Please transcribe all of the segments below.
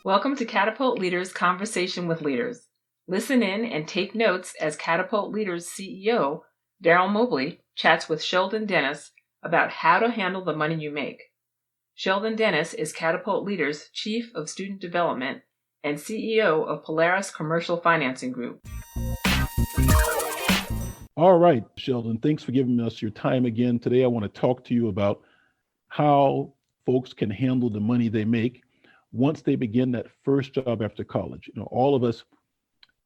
Welcome to Catapult Leaders Conversation with Leaders. Listen in and take notes as Catapult Leaders CEO, Daryl Mobley, chats with Sheldon Dennis about how to handle the money you make. Sheldon Dennis is Catapult Leaders Chief of Student Development and CEO of Polaris Commercial Financing Group. All right, Sheldon, thanks for giving us your time again. Today, I want to talk to you about how folks can handle the money they make once they begin that first job after college. All of us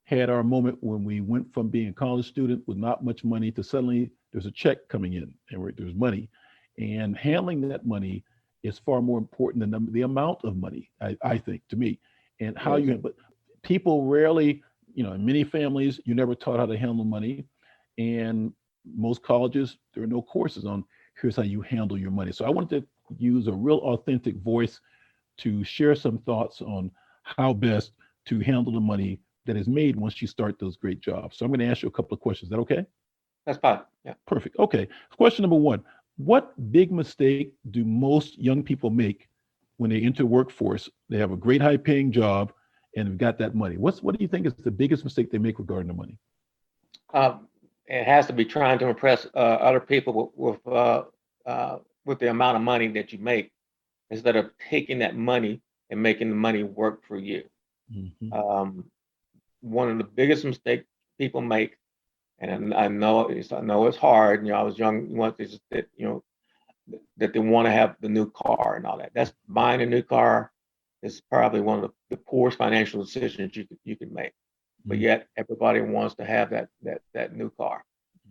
had our moment when we went from being a college student with not much money to suddenly there's a check coming in and there's money. And handling that money is far more important than the amount of money, I think, to me. And how you, but people rarely, in many families, you never taught how to handle money. And most colleges, there are no courses on here's how you handle your money. So I wanted to use a real authentic voice to share some thoughts on how best to handle the money that is made once you start those great jobs. So I'm going to ask you a couple of questions. Is that okay? That's fine. Yeah. Perfect. Okay. Question number one, what big mistake do most young people make when they enter the workforce? They have a great high paying job and have got that money. What do you think is the biggest mistake they make regarding the money? It has to be trying to impress other people with the amount of money that you make, instead of taking that money and making the money work for you. Mm-hmm. One of the biggest mistakes people make, and I know it's hard. I was young once, that that they want to have the new car and all that. That's buying a new car is probably one of the poorest financial decisions you can make. But yet everybody wants to have that new car.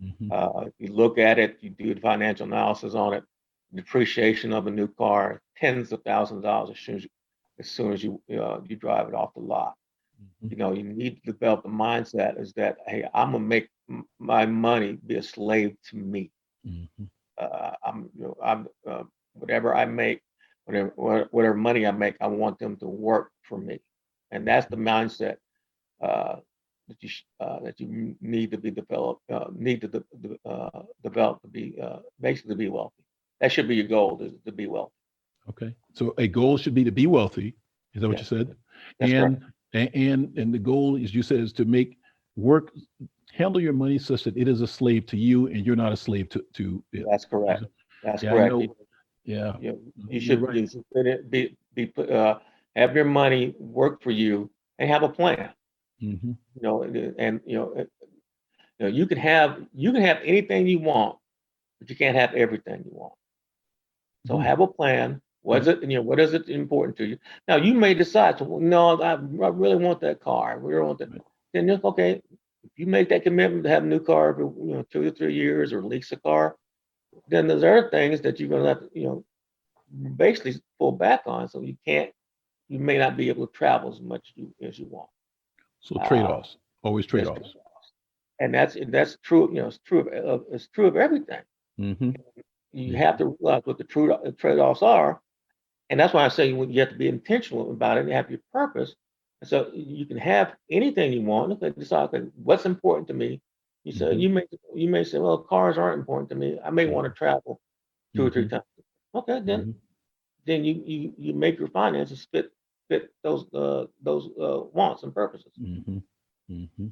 Mm-hmm. If you look at it, you do the financial analysis on it, depreciation of a new car, tens of thousands of dollars as soon as you drive it off the lot. Mm-hmm. You need to develop the mindset is that, hey, I'm gonna make my money be a slave to me. Mm-hmm. Whatever I make, whatever money I make, I want them to work for me, and that's the mindset that you need to be developed, develop to be basically to be wealthy. That should be your goal, is to be wealthy. Okay, so a goal should be to be wealthy. Is that what you said? That's correct. And the goal, as you said, is to make work, handle your money such that it is a slave to you and you're not a slave to it. That's correct. That's correct. You should have your money work for you and have a plan. Mm-hmm. You can have anything you want, but you can't have everything you want. So have a plan. What is it important to you? Now you may decide to, no, I really want that car. I really want that. Then okay, if you make that commitment to have a new car for 2 to 3 years or lease a car, then there's other things that you're gonna have to basically pull back on. So you may not be able to travel as much as you want. So trade-offs, always trade-offs. And that's true. It's true of everything. Mm-hmm. You have to realize what the trade-offs are, and that's why I say you have to be intentional about it and have your purpose. And so you can have anything you want. Okay, decide what's important to me. You say you may say, well, cars aren't important to me. I may want to travel 2 or 3 times. Okay, then you make your finances fit those wants and purposes. Mm-hmm. Mm-hmm.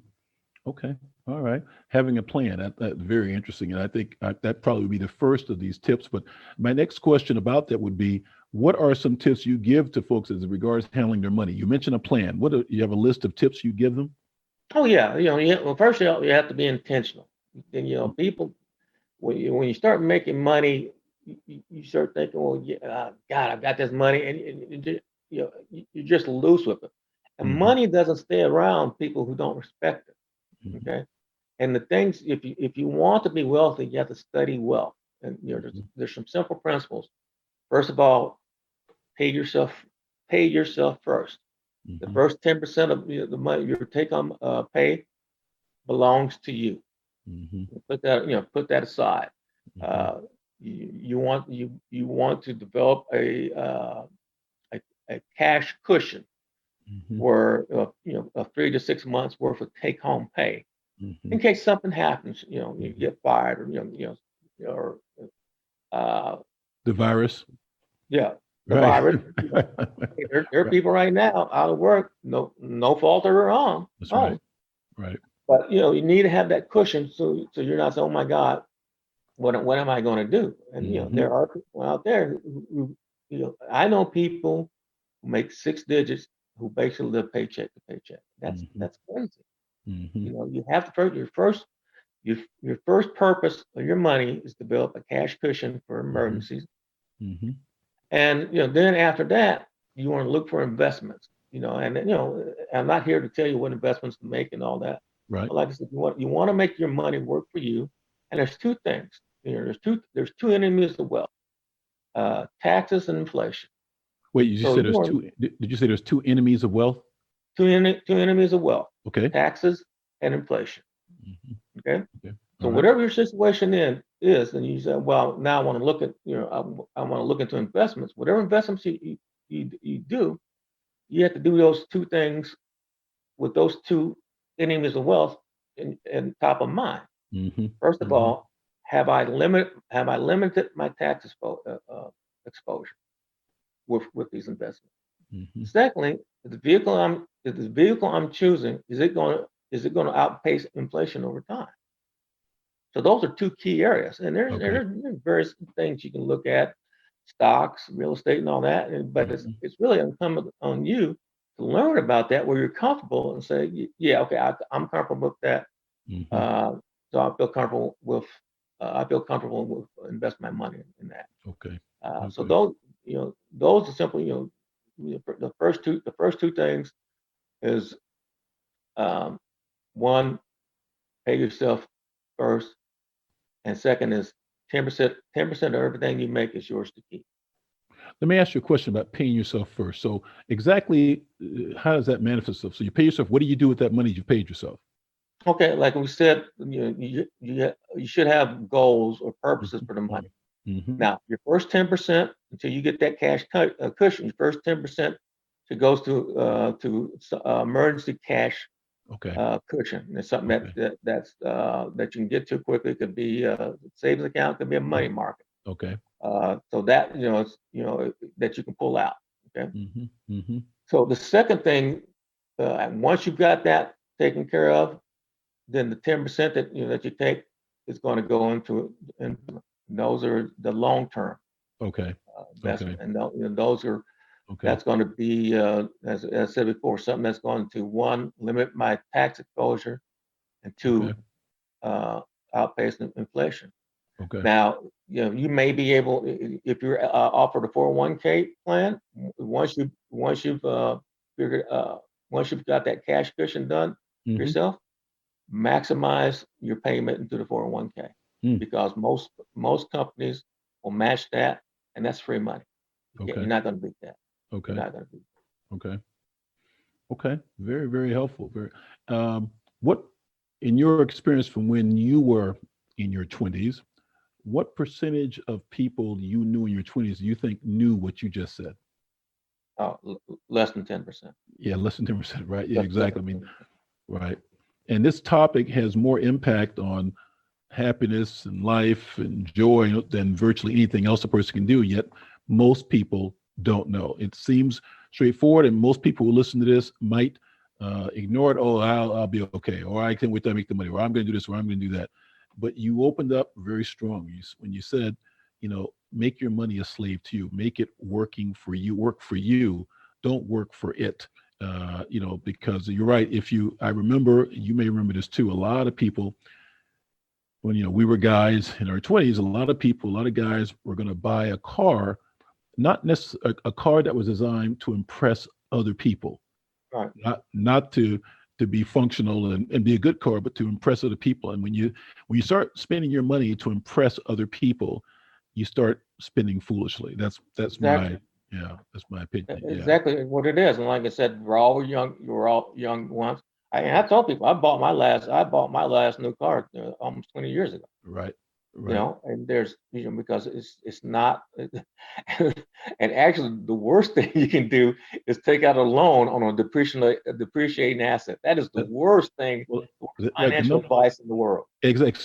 Okay. All right. Having a plan, that's very interesting. And I think that probably would be the first of these tips. But my next question about that would be, what are some tips you give to folks as regards handling their money? You mentioned a plan. You have a list of tips you give them? Oh, yeah. Well, first you have to be intentional. Then, people, when you start making money, you start thinking, well, God, I've got this money. And you're just loose with it. And money doesn't stay around people who don't respect it. Okay, and the things, if you want to be wealthy, you have to study wealth, and there's some simple principles. First of all, pay yourself first. Mm-hmm. The first 10% of the money your take-home pay belongs to you. Mm-hmm. Put that aside. Mm-hmm. You want to develop a cash cushion. Mm-hmm. Where 3 to 6 months worth of take-home pay, in case something happens, you get fired, or the virus. Yeah, the Right. virus. There are people right now out of work, no fault of their own. That's right. Right. But you need to have that cushion so you're not saying, oh my God, what am I going to do? And there are people out there who I know people who make 6 digits who basically live paycheck to paycheck. That's crazy. You have to your first purpose of your money is to build up a cash cushion for emergencies. And then after that, you want to look for investments. I'm not here to tell you what investments to make and all that. Right. But like I said, you want to make your money work for you. And there's two things. There's two enemies of wealth: taxes and inflation. Wait, you said there's two. Did you say there's two enemies of wealth? Two enemies of wealth. Okay. Taxes and inflation. Okay. So All whatever your situation is, and you say, well, now I want to look at, I want to look into investments. Whatever investments you do, you have to do those two things with those two enemies of wealth in top of mind. First of all, have I limited my tax exposure with these investments? Secondly, the vehicle I'm choosing, is it going to outpace inflation over time? So those are two key areas, and there's various things you can look at, stocks, real estate, and all that. But it's really incumbent on you to learn about that where you're comfortable and say, yeah, okay, I'm comfortable with that. So I feel comfortable with invest my money in that. Okay. So those are simply the first two things is one, pay yourself first. And second is 10% of everything you make is yours to keep. Let me ask you a question about paying yourself first. So exactly how does that manifest itself? So you pay yourself. What do you do with that money you paid yourself? Okay, like we said, you should have goals or purposes for the money. Now, your first 10% until you get that cash cushion, your first 10% goes to emergency cash. Cushion. It's something that you can get to quickly. It could be a savings account, it could be a money market. So that that you can pull out. Okay. So the second thing, once you've got that taken care of, then the 10% that you take is going to go into, and those are the long term. Investment, and those are. That's going to be, as I said before, something that's going to, one, limit my tax exposure, and two, outpace inflation. Now, you may be able, if you're offered a 401k plan, once you've got that cash cushion done yourself, maximize your payment into the 401k because most companies will match that, and that's free money. You're not going to beat that. Okay. Very, very helpful. What, in your experience from when you were in your 20s, what percentage of people you knew in your 20s do you think knew what you just said? Less than 10%. Yeah, less than 10%, right? Yeah, exactly. I mean, right. And this topic has more impact on happiness and life and joy than virtually anything else a person can do, yet most people don't know. It seems straightforward, and most people who listen to this might ignore it. Oh, I'll be okay, or I can't wait till I make the money, or I'm going to do this, or I'm going to do that. But you opened up very strong when you said, make your money a slave to you, make it working for you, work for you, don't work for it. Because you're right. I remember, you may remember this too. A lot of people, when we were guys in our 20s, a lot of guys were going to buy a car. Not necessarily a car that was designed to impress other people, right? Not to be functional and be a good car, but to impress other people. And when you start spending your money to impress other people, you start spending foolishly. That's exactly. That's my opinion. Exactly what it is. And like I said, we're all young. You were all young once. I told people I bought my last new car almost 20 years ago. Right. And there's because it's not, and actually the worst thing you can do is take out a loan on a depreciating asset. That is the worst thing, financial advice in the world. Exactly.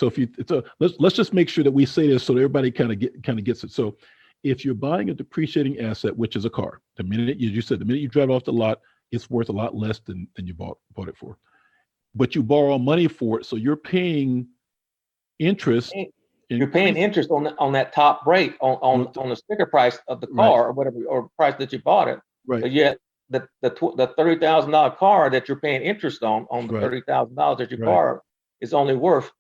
So let's just make sure that we say this so that everybody kind of gets it. So if you're buying a depreciating asset, which is a car, the minute you drive it off the lot, it's worth a lot less than you bought it for. But you borrow money for it, so you're paying interest. You're paying interest on that top rate on the sticker price of the car, or whatever, or price that you bought it. Right. But yet the $30,000 car that you're paying interest on the $30,000 that you borrowed is only worth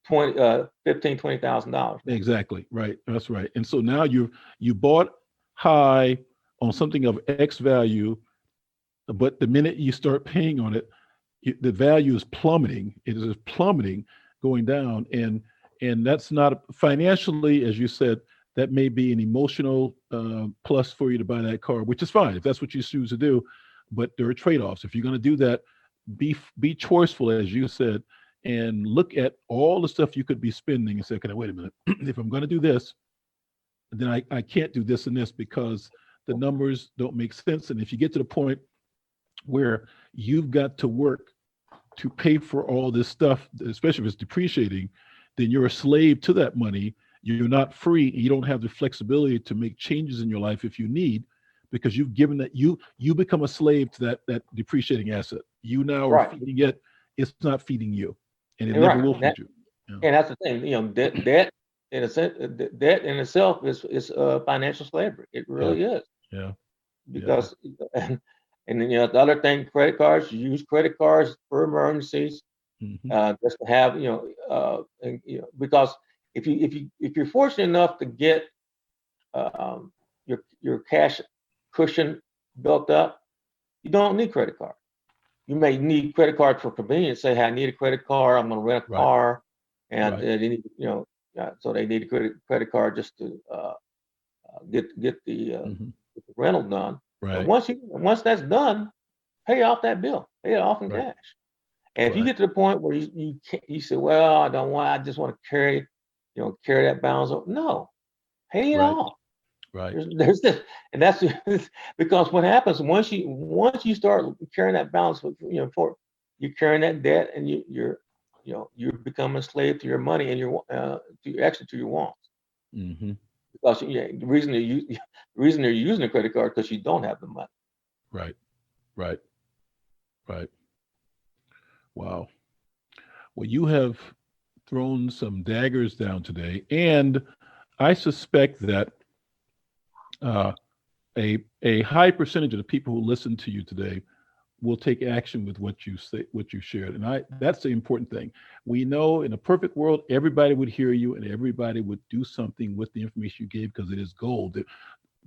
$20,000. Exactly. Right. That's right. And so now you bought high on something of X value, but the minute you start paying on it, the value is plummeting. It is plummeting, going down, and that's not financially, as you said, that may be an emotional plus for you to buy that car, which is fine if that's what you choose to do. But there are trade-offs. If you're going to do that, be choiceful, as you said, and look at all the stuff you could be spending and say, okay, wait a minute, if I'm going to do this, then I can't do this and this because the numbers don't make sense. And if you get to the point where you've got to work to pay for all this stuff, especially if it's depreciating, then you're a slave to that money. You're not free. You don't have the flexibility to make changes in your life if you need, because you've given that you become a slave to that depreciating asset. You now are feeding it. It's not feeding you, and it never will feed you. Yeah. And that's the thing. Debt in a sense, debt in itself is financial slavery. It really is. Yeah. Because and then the other thing, credit cards. You use credit cards for emergencies. Just to have, because if you're fortunate enough to get your cash cushion built up, you don't need credit card. You may need credit card for convenience. Say, hey, I need a credit card. I'm going to rent a car, and they need, so they need a credit card just to get the rental done. Right. But once that's done, pay off that bill. Pay it off in cash. And if you get to the point where you say, well, I just want to carry that balance. No, pay it off. Right. There's this, and that's because what happens once you start carrying that balance, you're carrying that debt, and you become a slave to your money and to your wants. Because the reason they're using a credit card because you don't have the money. Right. Wow. Well, you have thrown some daggers down today, and I suspect that a high percentage of the people who listen to you today will take action with what you shared, and that's the important thing. We know in a perfect world, everybody would hear you and everybody would do something with the information you gave because it is gold.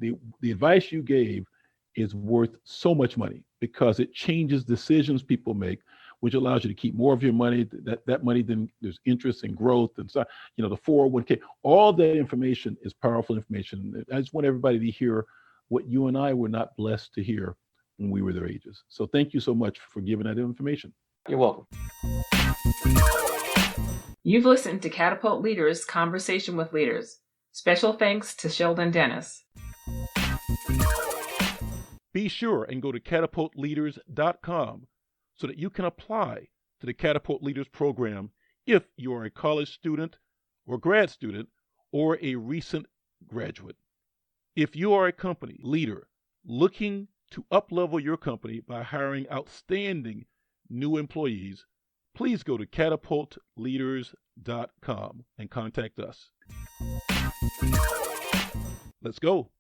The advice you gave is worth so much money because it changes decisions people make, which allows you to keep more of your money. That money, then there's interest and growth and so, the 401k, all that information is powerful information. I just want everybody to hear what you and I were not blessed to hear when we were their ages. So thank you so much for giving that information. You're welcome. You've listened to Catapult Leaders Conversation with Leaders. Special thanks to Sheldon Dennis. Be sure and go to catapultleaders.com so that you can apply to the Catapult Leaders program if you are a college student or grad student or a recent graduate. If you are a company leader looking to up-level your company by hiring outstanding new employees, please go to catapultleaders.com and contact us. Let's go.